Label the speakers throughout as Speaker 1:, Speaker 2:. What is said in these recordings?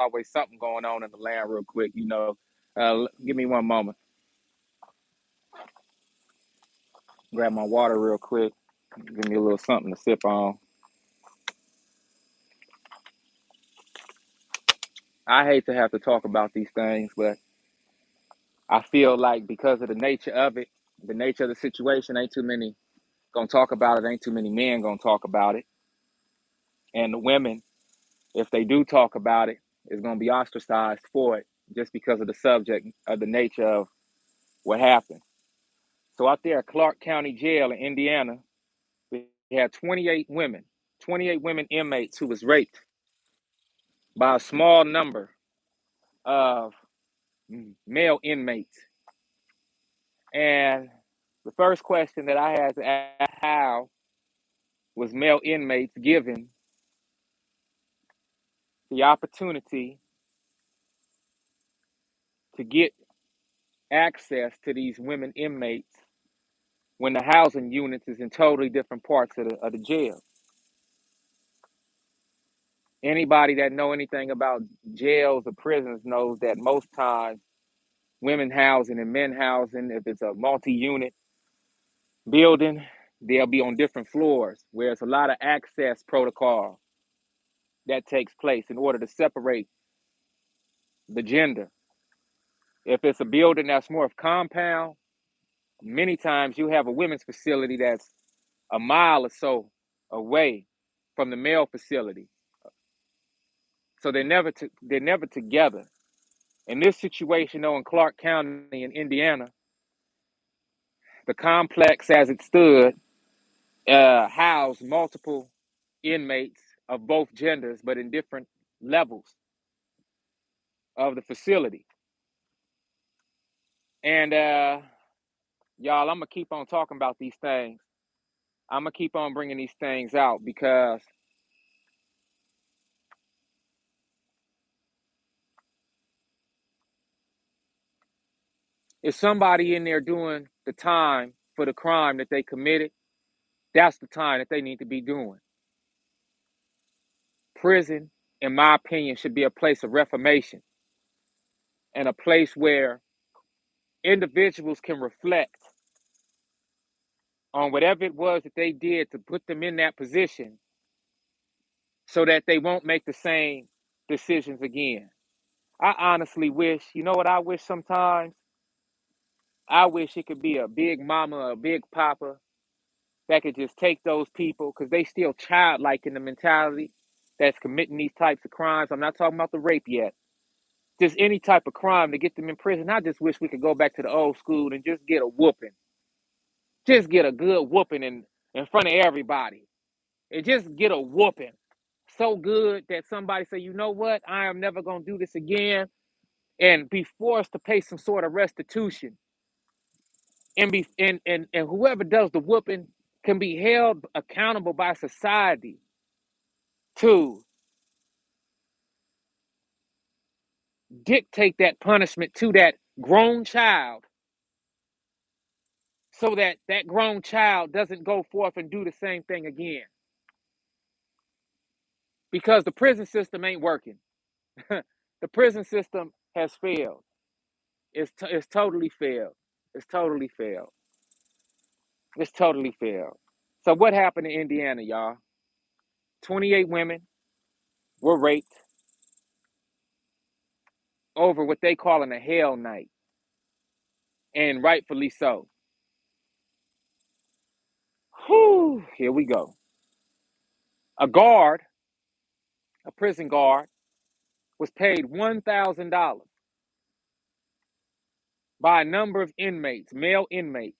Speaker 1: always something going on in the land real quick, you know. Give me one moment. Grab my water real quick. Give me a little something to sip on. I hate to have to talk about these things, but I feel like because of the nature of it, the nature of the situation, ain't too many gonna talk about it. Ain't too many men gonna talk about it. And the women, if they do talk about it, is gonna be ostracized for it just because of the subject of the nature of what happened. So out there at Clark County Jail in Indiana, we had 28 women inmates who was raped by a small number of male inmates. And the first question that I had to ask, how was male inmates given the opportunity to get access to these women inmates when the housing units is in totally different parts of the jail? Anybody that know anything about jails or prisons knows that most times women housing and men housing, if it's a multi-unit building, they'll be on different floors, where it's a lot of access protocol that takes place in order to separate the gender. If it's a building that's more of compound, many times you have a women's facility that's a mile or so away from the male facility. So they're never together. In this situation, though, in Clark County in Indiana, the complex as it stood housed multiple inmates of both genders, but in different levels of the facility. And y'all, I'm gonna keep on talking about these things. I'm gonna keep on bringing these things out because if somebody in there doing the time for the crime that they committed, that's the time that they need to be doing. Prison, in my opinion, should be a place of reformation and a place where individuals can reflect on whatever it was that they did to put them in that position so that they won't make the same decisions again. I honestly wish, you know what I wish sometimes? I wish it could be a big mama or a big papa that could just take those people because they still childlike in the mentality that's committing these types of crimes. I'm not talking about the rape yet. Just any type of crime to get them in prison. I just wish we could go back to the old school and just get a whooping. Just get a good whooping in front of everybody. And just get a whooping. So good that somebody say, you know what? I am never going to do this again. And be forced to pay some sort of restitution. And whoever does the whooping can be held accountable by society to dictate that punishment to that grown child so that that grown child doesn't go forth and do the same thing again, because the prison system ain't working. The prison system has failed. It's totally failed. It's totally failed. It's totally failed. So what happened in Indiana, y'all? 28 women were raped over what they calling a hell night, and rightfully so. Whew, here we go. A guard, a prison guard, was paid $1,000 by a number of inmates, male inmates.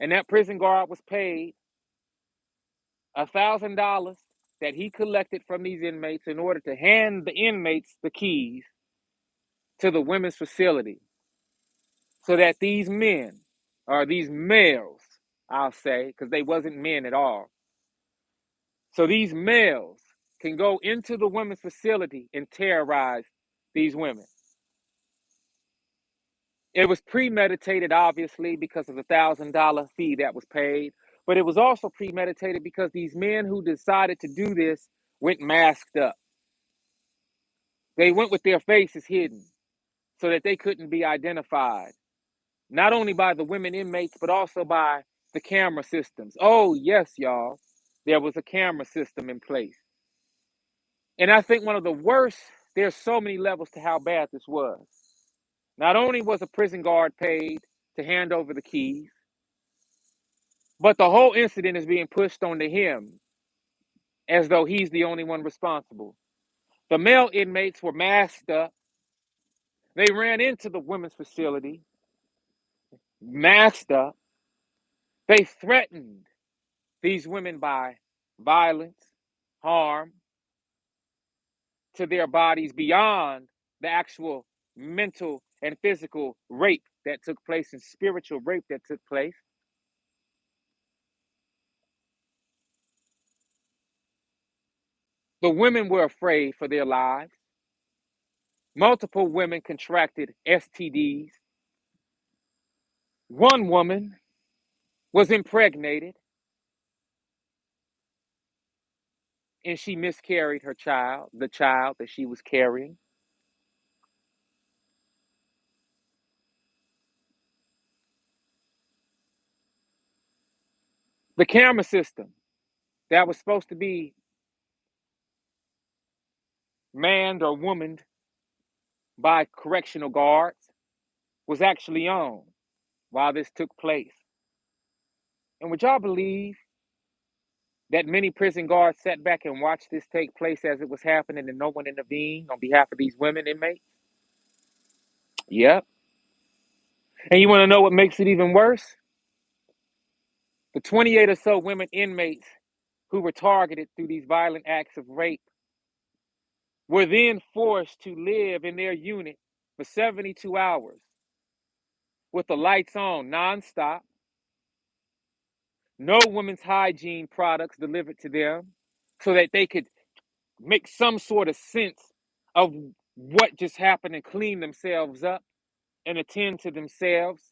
Speaker 1: And that prison guard was paid $1,000 that he collected from these inmates in order to hand the inmates the keys to the women's facility so that these men, or these males, I'll say, because they wasn't men at all. So these males can go into the women's facility and terrorize these women. It was premeditated, obviously, because of the $1,000 fee that was paid, but it was also premeditated because these men who decided to do this went masked up. They went with their faces hidden so that they couldn't be identified, not only by the women inmates, but also by the camera systems. Oh, yes, y'all, there was a camera system in place. And I think one of the worst, there's so many levels to how bad this was. Not only was a prison guard paid to hand over the keys, but the whole incident is being pushed onto him as though he's the only one responsible. The male inmates were masked up. They ran into the women's facility, masked up. They threatened these women by violence, harm to their bodies beyond the actual mental and physical rape that took place and spiritual rape that took place. The women were afraid for their lives. Multiple women contracted STDs. One woman was impregnated and she miscarried her child, the child that she was carrying. The camera system that was supposed to be manned or womaned by correctional guards was actually on while this took place. And would y'all believe that many prison guards sat back and watched this take place as it was happening and no one intervened on behalf of these women inmates? Yep. And you want to know what makes it even worse? The 28 or so women inmates who were targeted through these violent acts of rape were then forced to live in their unit for 72 hours with the lights on nonstop, no women's hygiene products delivered to them so that they could make some sort of sense of what just happened and clean themselves up and attend to themselves.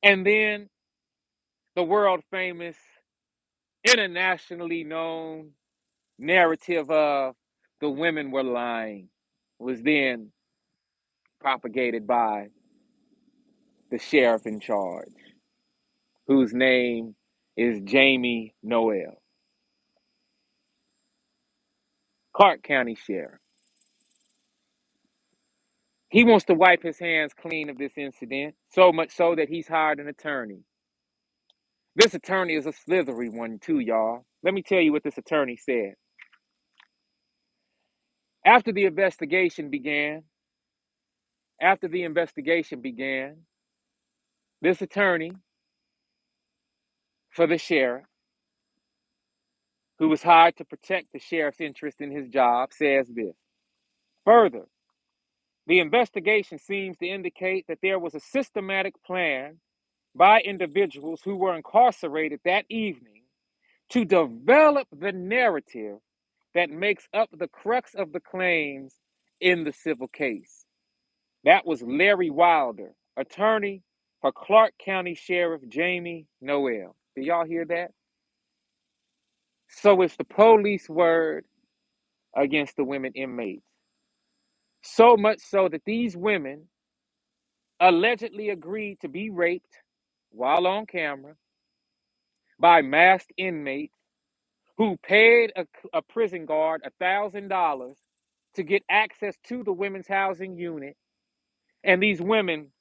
Speaker 1: And then the world famous, internationally known narrative of the women were lying was then propagated by the sheriff in charge, whose name is Jamie Noel, Clark County Sheriff. He wants to wipe his hands clean of this incident, so much so that he's hired an attorney. This attorney is a slithery one, too, y'all. Let me tell you what this attorney said. After the investigation began, after the investigation began, this attorney for the sheriff, who was hired to protect the sheriff's interest in his job, says this. Further, the investigation seems to indicate that there was a systematic plan by individuals who were incarcerated that evening to develop the narrative that makes up the crux of the claims in the civil case. That was Larry Wilder, attorney for Clark County Sheriff Jamie Noel. Did y'all hear that? So it's the police word against the women inmates. So much so that these women allegedly agreed to be raped while on camera by masked inmates who paid a prison guard $1,000 to get access to the women's housing unit. And these women,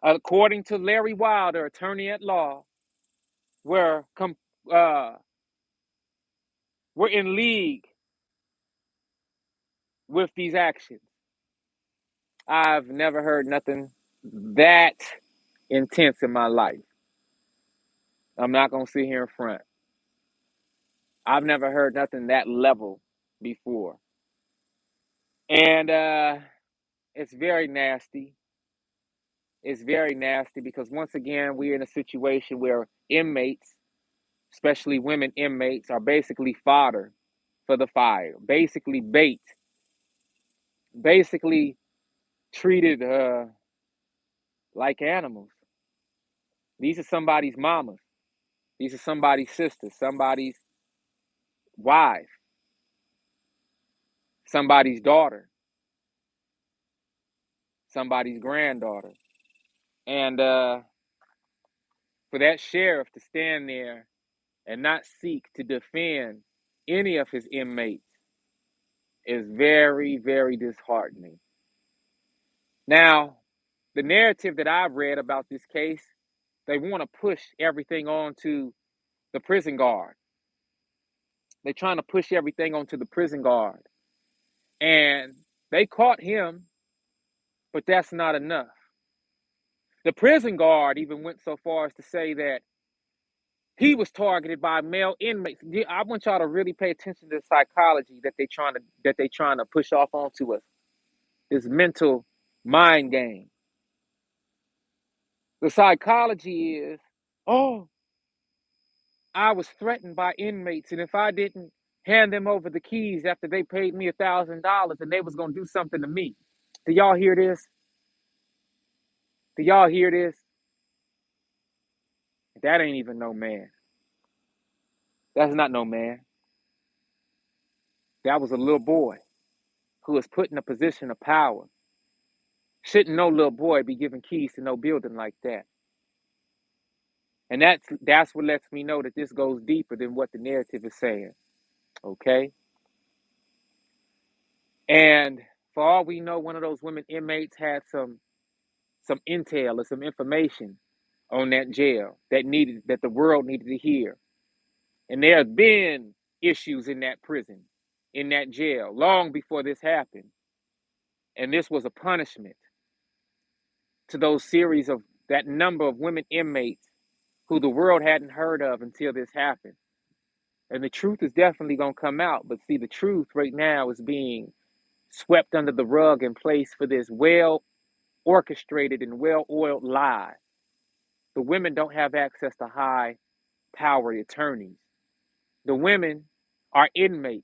Speaker 1: according to Larry Wilder, attorney at law, were uh, were in league with these actions. I've never heard nothing that intense in my life. I'm not gonna sit here in front. I've never heard nothing that level before, and it's very nasty. It's very nasty because once again we're in a situation where inmates, especially women inmates, are basically fodder for the fire, basically bait, basically treated like animals. These are somebody's mamas. These are somebody's sisters, somebody's wife. somebody's daughter, somebody's granddaughter. And for that sheriff to stand there and not seek to defend any of his inmates is very, very disheartening. Now, the narrative that I've read about this case, they want to push everything on to the prison guard. They're trying to push everything onto the prison guard. And they caught him, but that's not enough. The prison guard even went so far as to say that he was targeted by male inmates. I want y'all to really pay attention to the psychology that they trying to push off onto us. This mental mind game. The psychology is, oh, I was threatened by inmates, and if I didn't hand them over the keys after they paid me $1,000, and they was gonna do something to me. Do y'all hear this? Do y'all hear this? That ain't even no man. That's not no man. That was a little boy who was put in a position of power. Shouldn't no little boy be given keys to no building like that? And that's what lets me know that this goes deeper than what the narrative is saying. Okay? And for all we know, one of those women inmates had some intel or some information on that jail that the world needed to hear. And there have been issues in that prison, in that jail, long before this happened. And this was a punishment to those series of that number of women inmates who the world hadn't heard of until this happened. And the truth is definitely going to come out. But see, the truth right now is being swept under the rug in place for this well orchestrated and well oiled lie. The women don't have access to high powered attorneys. The women are inmates.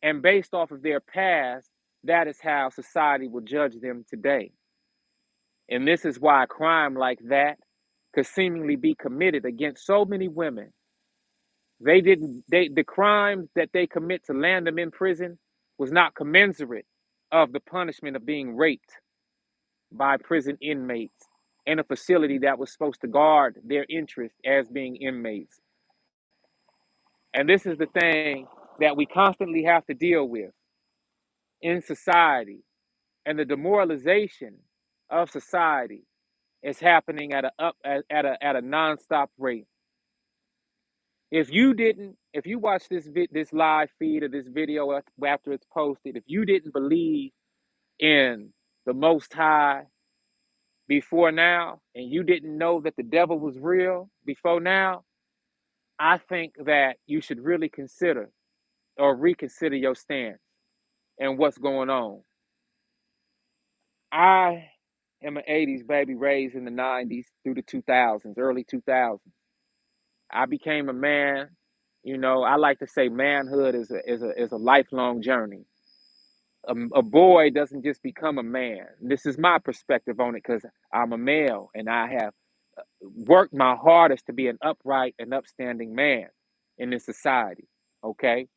Speaker 1: And based off of their past, that is how society will judge them today. And this is why a crime like that could seemingly be committed against so many women. The crime that they commit to land them in prison was not commensurate of the punishment of being raped by prison inmates in a facility that was supposed to guard their interest as being inmates. And this is the thing that we constantly have to deal with in society. And the demoralization of society is happening at a nonstop rate. If you watch this live feed or this video after it's posted, if you didn't believe in the Most High before now, and you didn't know that the devil was real before now, I think that you should really consider or reconsider your stance and what's going on. I am an 80s baby raised in the 90s through the 2000s, early 2000s. I became a man. I like to say manhood is a lifelong journey. A boy doesn't just become a man. This is my perspective on it because I'm a male and I have worked my hardest to be an upright and upstanding man in this society. Okay,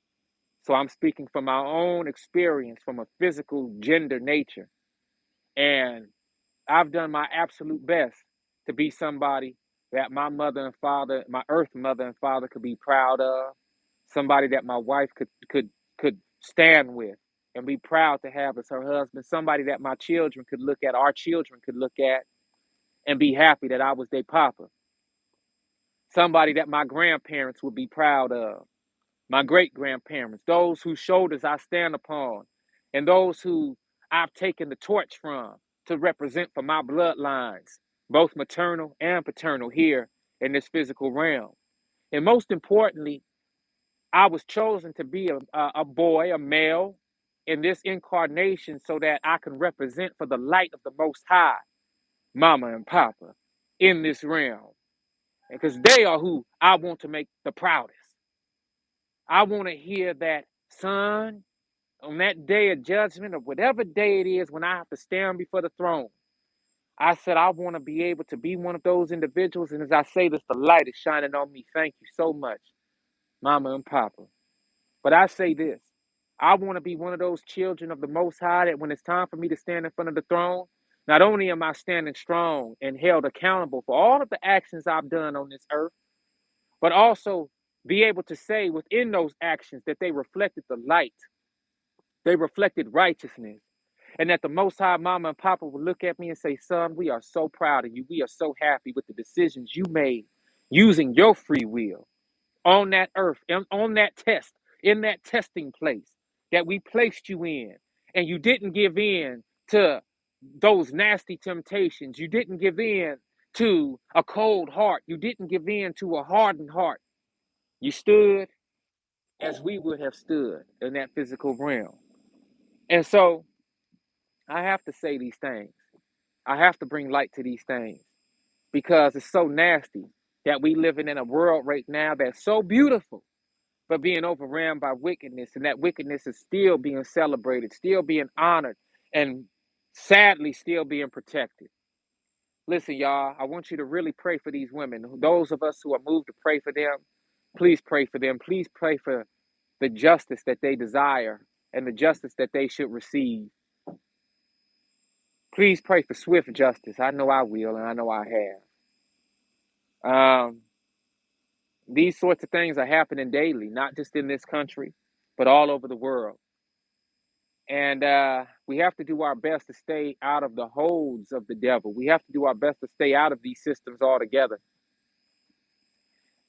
Speaker 1: so I'm speaking from my own experience from a physical gender nature, and I've done my absolute best to be somebody that my mother and father, my earth mother and father, could be proud of. Somebody that my wife could stand with and be proud to have as her husband. Somebody that my children could look at, our children could look at, and be happy that I was their papa. Somebody that my grandparents would be proud of. My great grandparents, those whose shoulders I stand upon, and those who I've taken the torch from to represent for my bloodlines, both maternal and paternal, here in this physical realm. And most importantly, I was chosen to be a boy, a male, in this incarnation so that I can represent for the light of the Most High, Mama and Papa, in this realm. Because they are who I want to make the proudest. I want to hear that, son, on that day of judgment or whatever day it is when I have to stand before the throne. I said, I want to be able to be one of those individuals. And as I say this, the light is shining on me. Thank you so much, Mama and Papa. But I say this, I want to be one of those children of the Most High that when it's time for me to stand in front of the throne, not only am I standing strong and held accountable for all of the actions I've done on this earth, but also be able to say within those actions that they reflected the light, they reflected righteousness, and that the Most High Mama and Papa will look at me and say, son, we are so proud of you. We are so happy with the decisions you made using your free will on that earth, and on that test, in that testing place that we placed you in. And you didn't give in to those nasty temptations. You didn't give in to a cold heart. You didn't give in to a hardened heart. You stood as we would have stood in that physical realm. And so I have to say these things. I have to bring light to these things because it's so nasty that we living in a world right now that's so beautiful, but being overran by wickedness, and that wickedness is still being celebrated, still being honored, and sadly still being protected. Listen, y'all, I want you to really pray for these women. Those of us who are moved to pray for them, please pray for them. Please pray for the justice that they desire and the justice that they should receive. Please pray for swift justice. I know I will, and I know I have. These sorts of things are happening daily, not just in this country, but all over the world. And we have to do our best to stay out of the holds of the devil. We have to do our best to stay out of these systems altogether.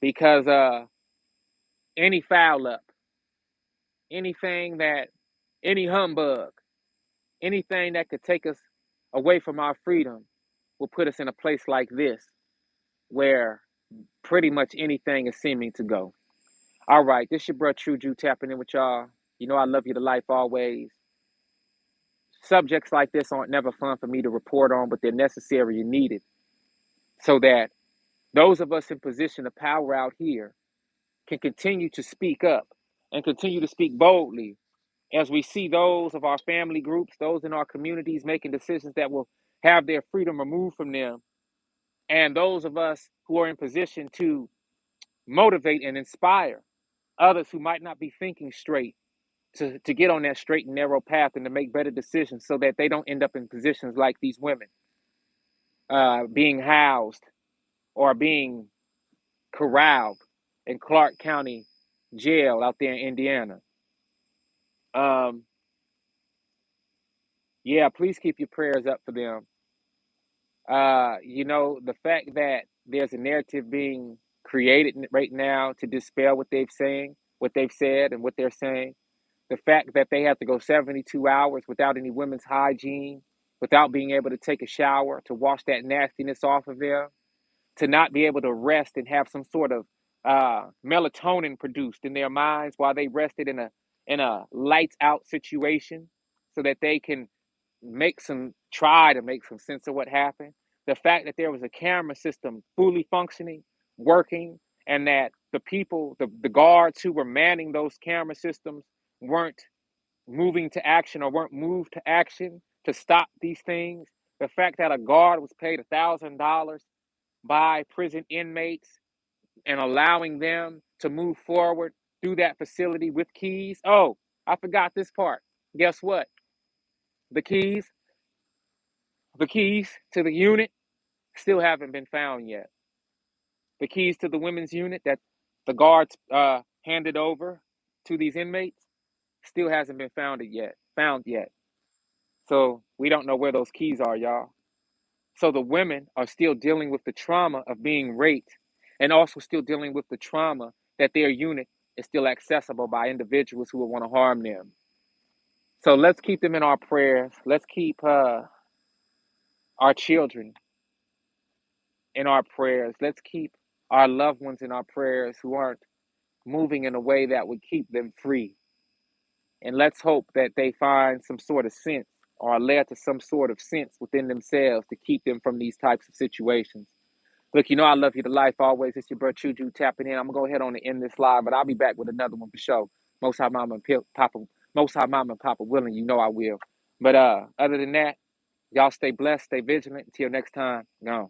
Speaker 1: Because any foul up, anything that, any humbug, anything that could take us away from our freedom will put us in a place like this where pretty much anything is seeming to go. All right, this your bro True Jew tapping in with y'all. You know I love you to life always. Subjects like this aren't never fun for me to report on, but they're necessary and needed so that those of us in position of power out here can continue to speak up and continue to speak boldly as we see those of our family groups, those in our communities making decisions that will have their freedom removed from them, and those of us who are in position to motivate and inspire others who might not be thinking straight to get on that straight and narrow path and to make better decisions so that they don't end up in positions like these women being housed or being corralled in Clark County Jail out there in Indiana. Um, yeah, please keep your prayers up for them. The fact that there's a narrative being created right now to dispel what they've said, and what they're saying. The fact that they have to go 72 hours without any women's hygiene, without being able to take a shower to wash that nastiness off of them, to not be able to rest and have some sort of melatonin produced in their minds while they rested in a lights out situation, so that they can try to make some sense of what happened. The fact that there was a camera system fully functioning, working, and that the people, the guards who were manning those camera systems weren't moving to action or weren't moved to action to stop these things. The fact that a guard was paid $1,000 by prison inmates and allowing them to move forward through that facility with keys. Oh, I forgot this part. Guess what? The keys, the keys to the unit still haven't been found yet. The keys to the women's unit that the guards handed over to these inmates still hasn't been found yet. So we don't know where those keys are, y'all. So the women are still dealing with the trauma of being raped, and also still dealing with the trauma that their unit is still accessible by individuals who would want to harm them. So let's keep them in our prayers. Let's keep our children in our prayers. Let's keep our loved ones in our prayers who aren't moving in a way that would keep them free. And let's hope that they find some sort of sense or are led to some sort of sense within themselves to keep them from these types of situations. Look, you know I love you to life always. It's your bro Chuju tapping in. I'm gonna go ahead on and end this live, but I'll be back with another one for sure. Most High Mama and Papa, Most High Mama and Papa willing, you know I will. But other than that, y'all stay blessed, stay vigilant. Until next time, gone.